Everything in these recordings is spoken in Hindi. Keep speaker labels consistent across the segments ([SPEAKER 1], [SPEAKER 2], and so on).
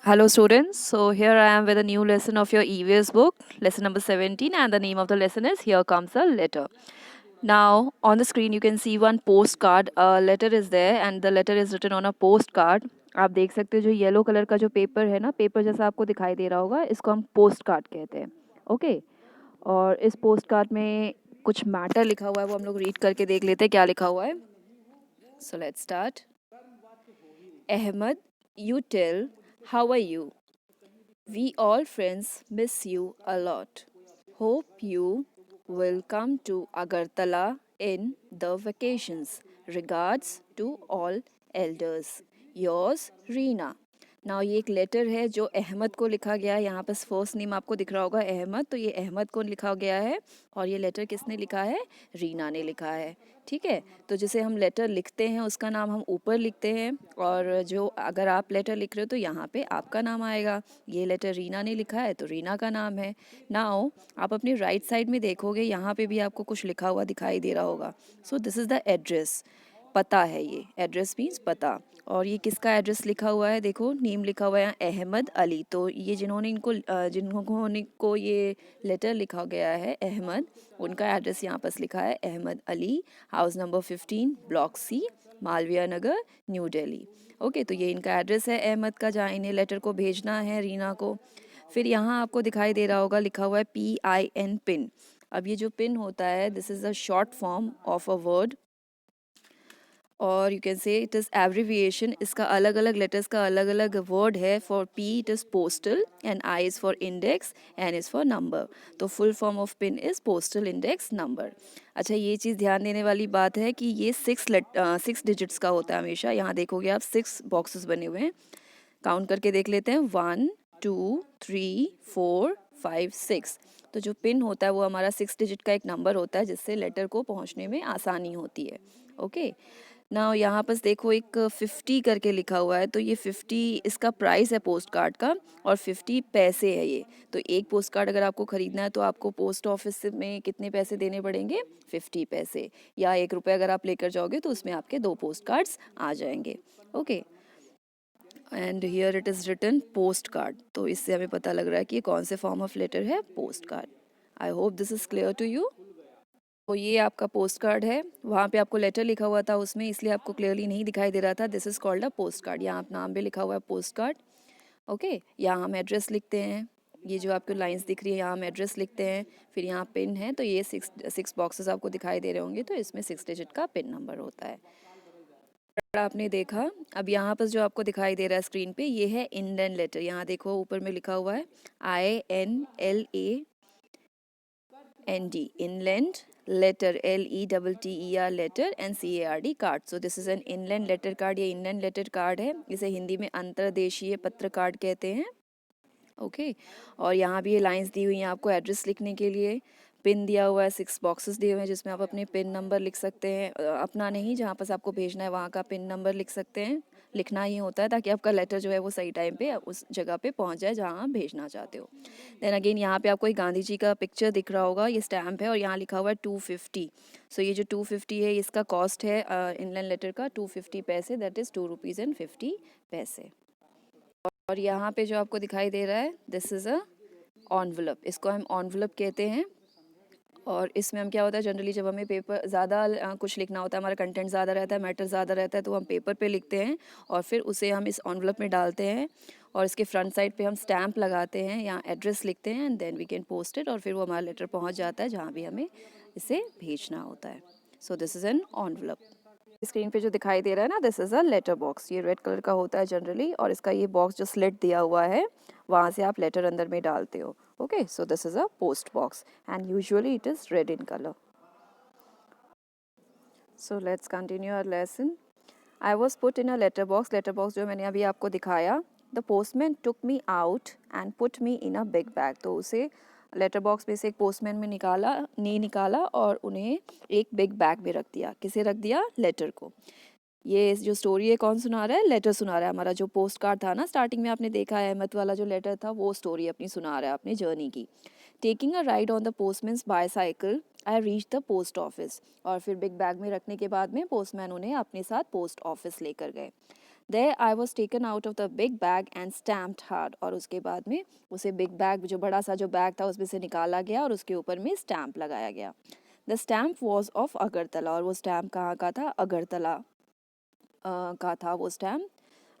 [SPEAKER 1] Hello students, so here I am with a new lesson of your EVS book, lesson number 17, and the name of the lesson is Here Comes a Letter. Now on the screen you can see one postcard, a letter is there and the letter is written on a postcard. आप देख सकते हो जो येलो कलर का जो पेपर है ना, पेपर जैसा आपको दिखाई दे रहा होगा, इसको हम पोस्ट कार्ड कहते हैं. ओके, और इस पोस्ट कार्ड में कुछ मैटर लिखा हुआ है, वो हम लोग रीड करके देख लेते हैं क्या लिखा हुआ है. So let's start. Ahmad, you tell, how are you? We all friends miss you a lot. Hope you will come to Agartala in the vacations. Regards to all elders. Yours, Reena. Now ये एक लेटर है जो अहमद को लिखा गया है. यहाँ पर फर्स्ट नेम आपको दिख रहा होगा अहमद, तो ये अहमद को लिखा गया है. और ये लेटर किसने लिखा है? रीना ने लिखा है. ठीक है, तो जैसे हम लेटर लिखते हैं उसका नाम हम ऊपर लिखते हैं, और जो अगर आप लेटर लिख रहे हो तो यहाँ पे आपका नाम आएगा. ये लेटर रीना ने लिखा है तो रीना का नाम है. नाउ आप अपनी राइट साइड में देखोगे, यहाँ पे भी आपको कुछ लिखा हुआ दिखाई दे रहा होगा. सो दिस इज़ द एड्रेस. पता है, ये एड्रेस मीन्स पता. और ये किसका एड्रेस लिखा हुआ है? देखो नेम लिखा हुआ है अहमद अली. तो ये जिन्होंने को ये लेटर लिखा गया है अहमद, उनका एड्रेस यहाँ पर लिखा है Ahmed Ali, house number 15, block C, Malviya Nagar, New Delhi. Okay, तो ये इनका एड्रेस है अहमद का, जहाँ इन्हें लेटर को भेजना है रीना को. फिर यहाँ आपको दिखाई दे रहा होगा लिखा हुआ है PIN, पिन. अब ये जो पिन होता है, this is a short form of a word, और you can say it is abbreviation. इसका अलग अलग लेटर्स का अलग अलग वर्ड है. For P it is postal, and I is for index, N is for number. तो full form of PIN is postal index number. अच्छा, ये चीज़ ध्यान देने वाली बात है कि ये 6 डिजिट्स का होता है हमेशा. यहाँ देखोगे आप 6 बॉक्सेस बने हुए हैं. काउंट करके देख लेते हैं. 1 2 3 4 5 6. तो जो पिन होता है वो हमारा 6 डिजिट का एक नंबर होता है, जिससे लेटर को पहुँचने में आसानी होती है. ओके, ना यहाँ पर देखो एक 50 करके लिखा हुआ है, तो ये 50 इसका प्राइस है पोस्ट कार्ड का, और 50 पैसे है ये. तो एक पोस्ट कार्ड अगर आपको ख़रीदना है तो आपको पोस्ट ऑफिस में कितने पैसे देने पड़ेंगे? 50 पैसे. या 1 रुपये अगर आप लेकर जाओगे तो उसमें आपके 2 पोस्ट कार्ड्स आ जाएंगे. Okay, and here it is written post card. तो इससे हमें पता लग रहा है कि ये कौन से फॉर्म ऑफ लेटर है? Post card. I hope this is clear to you. तो ये आपका पोस्ट कार्ड है. वहाँ पे आपको लेटर लिखा हुआ था उसमें, इसलिए आपको क्लियरली नहीं दिखाई दे रहा था. This is called a post card. यहाँ आप नाम भी लिखा हुआ है पोस्ट कार्ड. ओके, यहाँ हम एड्रेस लिखते हैं. ये जो आपको लाइंस दिख रही है, यहाँ हम एड्रेस लिखते हैं. फिर यहाँ पिन है, तो ये सिक्स बॉक्सेस आपको दिखाई दे रहे होंगे, तो इसमें 6 डिजिट का पिन नंबर होता है. आपने देखा. अब यहाँ पर जो आपको दिखाई दे रहा है स्क्रीन पे, ये है इंडियन लेटर. यहाँ देखो ऊपर में लिखा हुआ है INLAND, inland letter, LETTER letter, and CARD card. So this is an inland letter card. ये inland letter card है. इसे हिंदी में अंतर्देशीय पत्र कार्ड कहते हैं. ओके, और यहाँ भी ये लाइंस दी हुई हैं आपको एड्रेस लिखने के लिए. पिन दिया हुआ है, 6 बॉक्सेस दिए हुए हैं जिसमें आप अपने पिन नंबर लिख सकते हैं. अपना नहीं, जहाँ पर आपको भेजना है वहाँ का पिन नंबर लिख सकते हैं. लिखना ही होता है ताकि आपका लेटर जो है वो सही टाइम पे उस जगह पे पहुँच जाए जहाँ आप भेजना चाहते हो. देन अगेन यहाँ पे आपको एक गांधी जी का पिक्चर दिख रहा होगा, ये स्टैम्प है, और यहाँ लिखा हुआ है 250. सो ये जो 250 है, इसका कॉस्ट है इंडियन लेटर का 250 पैसे, दैट इज़ 2 रुपीज़ and 50 पैसे. और यहाँ पे जो आपको दिखाई दे रहा है, दिस इज़ अ ऑनवलप. इसको हम ऑनवलप कहते हैं. और इसमें हम क्या होता है, जनरली जब हमें पेपर ज़्यादा कुछ लिखना होता है, हमारा कंटेंट ज़्यादा रहता है, मैटर ज़्यादा रहता है, तो हम पेपर पे लिखते हैं और फिर उसे हम इस ऑनवलप में डालते हैं, और इसके फ्रंट साइड पे हम स्टैम्प लगाते हैं, यहाँ एड्रेस लिखते हैं, and then we can post it, और फिर वो हमारा लेटर पहुँच जाता है जहाँ भी हमें इसे भेजना होता है. So this is an envelope. Screen पे जो दिखाई दे रहा है ना, this is a letter box. ये रेड कलर का होता है जनरली, और इसका ये बॉक्स जो स्लिट दिया हुआ है, वहाँ से आप लेटर अंदर में डालते हो. Okay, so this is a post box, and usually it is red in colour. So let's continue our lesson. I was put in a letter box. Letter box जो मैंने अभी आपको दिखाया. The postman took me out and put me in a big bag. तो उसे लेटर बॉक्स में से एक पोस्टमैन में निकाला और उन्हें एक बिग बैग में रख दिया. किसे रख दिया? लेटर को. ये जो स्टोरी है कौन सुना रहा है? लेटर सुना रहा है. हमारा जो पोस्ट कार्ड था ना, स्टार्टिंग में आपने देखा है अहमद वाला जो लेटर था, वो स्टोरी अपनी सुना रहा है अपनी जर्नी की. Taking a ride on the postman's bicycle, I reach the post office. और फिर बिग बैग में रखने के बाद में पोस्टमैन उन्हें अपने साथ पोस्ट ऑफिस लेकर गए. There I was taken out of the big bag and stamped hard. और उसके बाद में उसे बिग बैग, जो बड़ा सा जो बैग था, उसमें से निकाला गया और उसके ऊपर में स्टैम्प लगाया गया. The stamp was of Agartala. और वो स्टैम्प कहाँ का था? अगरतला का था वो stamp.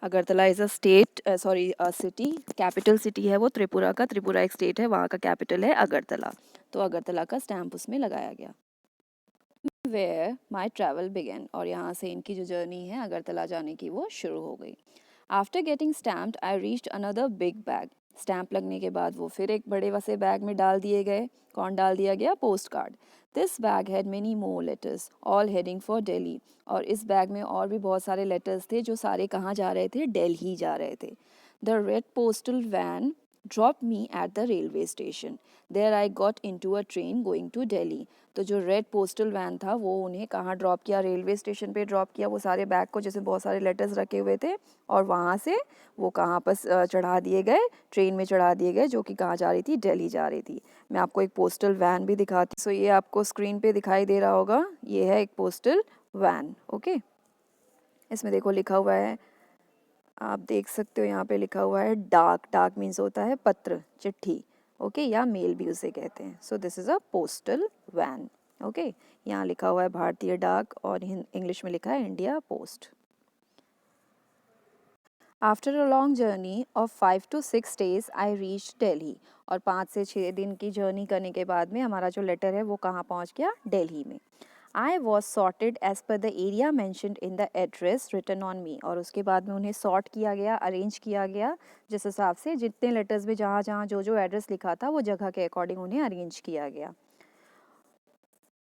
[SPEAKER 1] Agartala is a state, sorry city, capital city है वो त्रिपुरा का. त्रिपुरा एक स्टेट है, वहाँ का कैपिटल है अगरतला. तो अगरतला का स्टैम्प उसमें लगाया गया. Where my travel began. और यहाँ से इनकी जो जर्नी है अगरतला जाने की वो शुरू हो गई. After getting stamped I reached another big bag. Stamp लगने के बाद वो फिर एक बड़े वसे बैग में डाल दिए गए. कौन डाल दिया गया? Post card. This bag had many more letters all heading for Delhi. और इस बैग में और भी बहुत सारे लेटर्स थे जो सारे कहाँ जा रहे थे? दिल्ली जा रहे थे. The red postal van dropped me at the railway station. There I got into a train going to Delhi. तो जो रेड पोस्टल वैन था वो उन्हें कहाँ ड्रॉप किया? रेलवे स्टेशन पे ड्रॉप किया वो सारे बैग को, जैसे बहुत सारे लेटर्स रखे हुए थे, और वहाँ से वो कहाँ पर चढ़ा दिए गए? ट्रेन में चढ़ा दिए गए, जो कि कहाँ जा रही थी? दिल्ली जा रही थी. मैं आपको एक पोस्टल वैन भी दिखाती. सो ये आपको स्क्रीन पे दिखाई दे रहा होगा, ये है एक पोस्टल वैन. ओके, इसमें देखो लिखा हुआ है, आप देख सकते हो यहाँ पे लिखा हुआ है डाक. डाक मीन्स होता है पत्र, चिट्ठी. ओके, या मेल भी उसे कहते हैं. So this is a postal van. Okay, यहाँ लिखा हुआ है भारतीय डाक और इंग्लिश में लिखा है India post. After a long journey of 5 to 6 days I reach Delhi. और 5 से 6 दिन की जर्नी करने के बाद में हमारा जो लेटर है वो कहाँ पहुँच गया? दिल्ली में. I was sorted as per the area mentioned in the address written on me. और उसके बाद में उन्हें सॉर्ट किया गया, अरेंज किया गया, जिस हिसाब से जितने लेटर्स में जहाँ जहाँ जो जो एड्रेस लिखा था वो जगह के अकॉर्डिंग उन्हें अरेंज किया गया.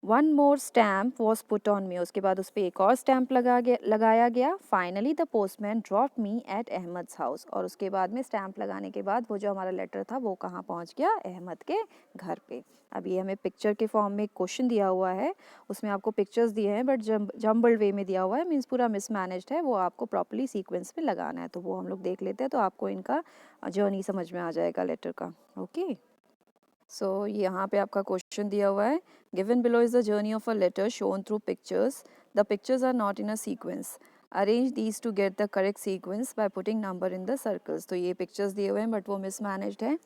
[SPEAKER 1] One more stamp was put on me. उसके बाद उस पर एक और स्टैम्प लगाया गया. Finally the postman drop me at Ahmed's house. और उसके बाद में स्टैम्प लगाने के बाद वो जो हमारा लेटर था वो कहाँ पहुँच गया? अहमद के घर पे. अब ये हमें पिक्चर के फॉर्म में एक क्वेश्चन दिया हुआ है, उसमें आपको पिक्चर्स दिए हैं बट जम्बल्ड वे में दिया हुआ है, मीन्स पूरा मिसमैनेज्ड है. वो आपको प्रॉपर्ली सीक्वेंस में लगाना है, तो वो हम लोग देख लेते हैं, तो आपको इनका जर्नी समझ में आ जाएगा लेटर का. ओके, सो यहाँ पे आपका क्वेश्चन दिया हुआ है. Given below is the journey of a letter shown through pictures. The pictures are not in a sequence. Arrange these to get the correct sequence by putting number in the circles. तो ये पिक्चर्स दिए हुए हैं बट वो मिसमैनेज्ड है,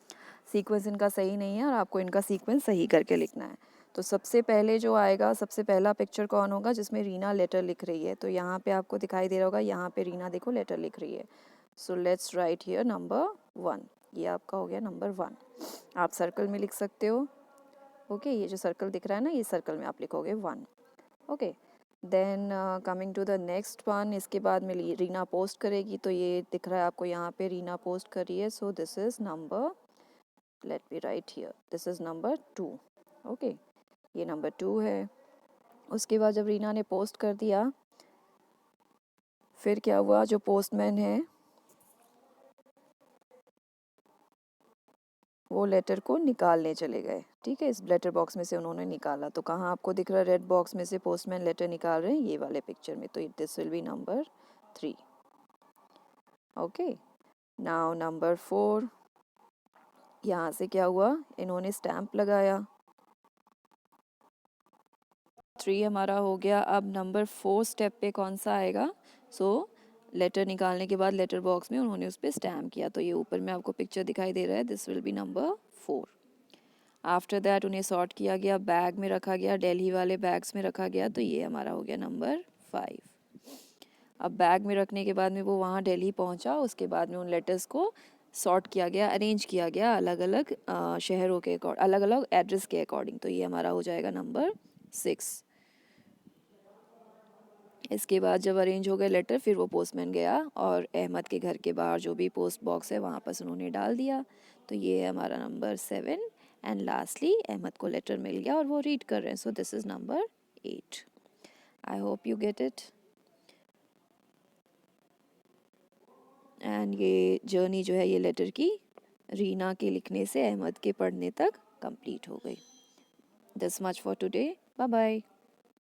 [SPEAKER 1] सीक्वेंस इनका सही नहीं है और आपको इनका सीक्वेंस सही करके लिखना है. तो सबसे पहले जो आएगा, सबसे पहला पिक्चर कौन होगा? जिसमें रीना लेटर लिख रही है. तो यहाँ पे आपको दिखाई दे रहा होगा, यहाँ पे रीना देखो लेटर लिख रही है. So let's write here number 1. ये आपका हो गया नंबर 1. आप सर्कल में लिख सकते हो. ओके, ये जो सर्कल दिख रहा है ना, ये सर्कल में आप लिखोगे 1. Okay, then coming to the next one. इसके बाद में रीना पोस्ट करेगी, तो ये दिख रहा है आपको यहाँ पे रीना पोस्ट कर रही है. So this is number, let me right here, this is number 2. Okay, ये नंबर 2 है. उसके बाद जब रीना ने पोस्ट कर दिया, फिर क्या हुआ? जो पोस्टमैन है वो लेटर को निकालने चले गए. ठीक है, इस लेटर बॉक्स में से उन्होंने निकाला. तो कहाँ आपको दिख रहा है? रेड बॉक्स में से पोस्टमैन लेटर निकाल रहे हैं, ये वाले पिक्चर में. तो this will be number 3. Okay, now number 4. यहाँ से क्या हुआ? इन्होंने स्टैम्प लगाया. 3 हमारा हो गया. अब नंबर 4 स्टेप पे कौन सा आएगा? सो लेटर निकालने के बाद लेटर बॉक्स में उन्होंने उस पर स्टैम्प किया. तो ये ऊपर में आपको पिक्चर दिखाई दे रहा है, this will be number 4. After that उन्हें सॉर्ट किया गया, बैग में रखा गया, दिल्ली वाले बैग्स में रखा गया. तो ये हमारा हो गया नंबर 5. अब बैग में रखने के बाद में वो वहाँ दिल्ली पहुँचा. उसके बाद में उन लेटर्स को सॉर्ट किया गया, अरेंज किया गया अलग अलग शहरों के अकॉर्डिंग, अलग अलग एड्रेस के अकॉर्डिंग. तो ये हमारा हो जाएगा नंबर 6. इसके बाद जब अरेंज हो गए लेटर, फिर वो पोस्टमैन गया और अहमद के घर के बाहर जो भी पोस्ट बॉक्स है वहाँ पर उन्होंने डाल दिया. तो ये है हमारा नंबर 7. एंड लास्टली अहमद को लेटर मिल गया और वो रीड कर रहे हैं. So this is number 8. I hope you get it. And ये जर्नी जो है ये लेटर की, रीना के लिखने से अहमद के पढ़ने तक कंप्लीट हो गई. This much for today. Bye bye.